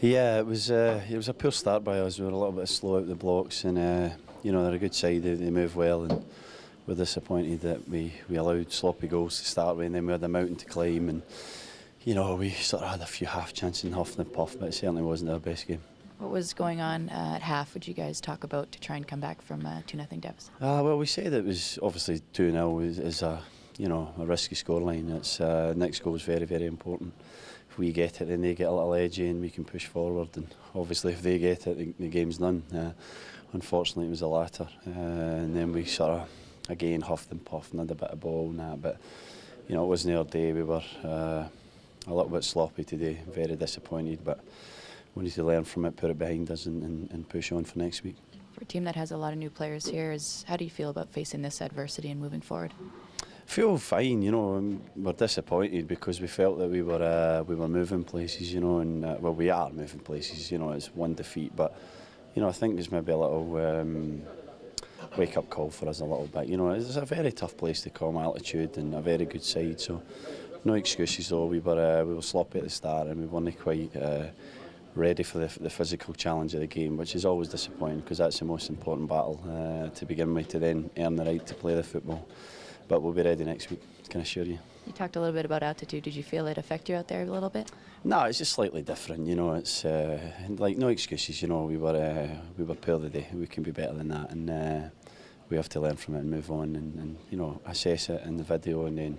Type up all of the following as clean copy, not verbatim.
Yeah, it was a poor start by us. We were a little bit slow out the blocks, and they're a good side. They move well, and we're disappointed that we allowed sloppy goals to start with, and then we had a mountain to climb, and we sort of had a few half chances and huff and puff, but it certainly wasn't our best game. What was going on at half? Would you guys talk about to try and come back from a 2-0 deficit? Well, we said it was obviously 2-0 is a risky scoreline. It's next goal is very, very important. If we get it, then they get a little edgy and we can push forward. And obviously, if they get it, the game's done. Unfortunately, it was the latter. And then we sort of, again, huffed and puffed and had a bit of ball and that. But, it wasn't our day. We were a little bit sloppy today, very disappointed. But we need to learn from it, put it behind us and push on for next week. For a team that has a lot of new players here, how do you feel about facing this adversity and moving forward? Feel fine, we're disappointed because we felt that we were moving places, and we are moving places. It's one defeat, but I think there's maybe a little wake-up call for us a little bit. It's a very tough place to come, altitude, and a very good side. So no excuses though. We were sloppy at the start, and we weren't quite ready for the physical challenge of the game, which is always disappointing because that's the most important battle to begin with, to then earn the right to play the football. But we'll be ready next week, can I assure you. You talked a little bit about altitude. Did you feel it affect you out there a little bit? No, it's just slightly different. It's like no excuses. We were poor today. We can be better than that, and we have to learn from it and move on, and assess it in the video, and then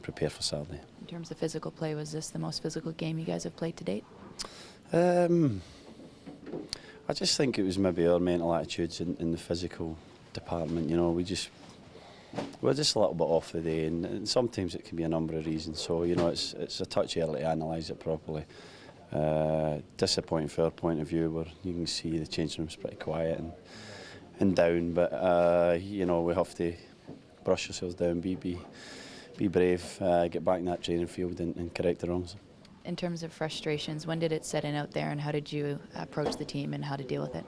prepare for Saturday. In terms of physical play, was this the most physical game you guys have played to date? I just think it was maybe our mental attitudes in the physical department. We're just a little bit off the day, and sometimes it can be a number of reasons. So it's a touch early to analyse it properly. Disappointing from our point of view, where you can see the changing room's pretty quiet and down. But we have to brush ourselves down, be brave, get back in that training field and correct the wrongs. In terms of frustrations, when did it set in out there, and how did you approach the team and how to deal with it?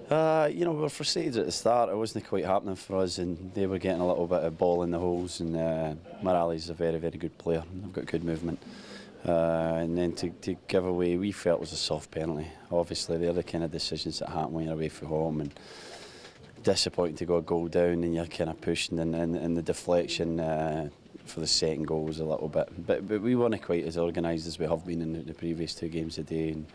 We were frustrated at the start. It wasn't quite happening for us, and they were getting a little bit of ball in the holes. And Morales is a very, very good player. They've got good movement. And then to give away, we felt it was a soft penalty. Obviously, they're the kind of decisions that happen when you're away from home, and disappointing to go a goal down, and you're kind of pushing, and the deflection for the second goal was a little bit. But we weren't quite as organised as we have been in the previous two games a day. And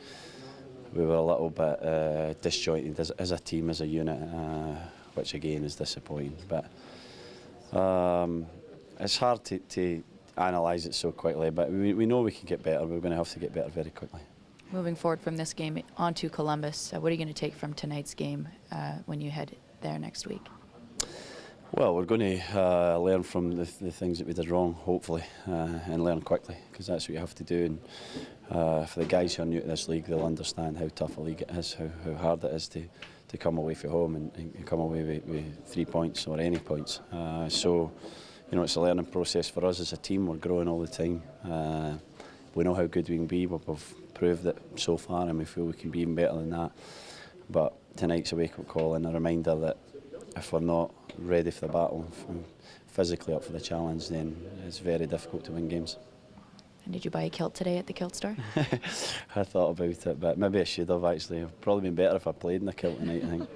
we were a little bit disjointed as a team, as a unit, which again is disappointing. But it's hard to analyse it so quickly, but we know we can get better. We're going to have to get better very quickly. Moving forward from this game on to Columbus, what are you going to take from tonight's game when you head there next week? Well, we're going to learn from the things that we did wrong, hopefully, and learn quickly, because that's what you have to do. And for the guys who are new to this league, they'll understand how tough a league it is, how hard it is to come away from home and come away with 3 points or any points. So, it's a learning process for us as a team. We're growing all the time. We know how good we can be. We've proved it so far, and we feel we can be even better than that. But tonight's a wake-up call and a reminder that if we're not ready for the battle, physically up for the challenge, then it's very difficult to win games. And did you buy a kilt today at the kilt store? I thought about it, but maybe I should have actually. It'd probably been better if I played in the kilt tonight, I think.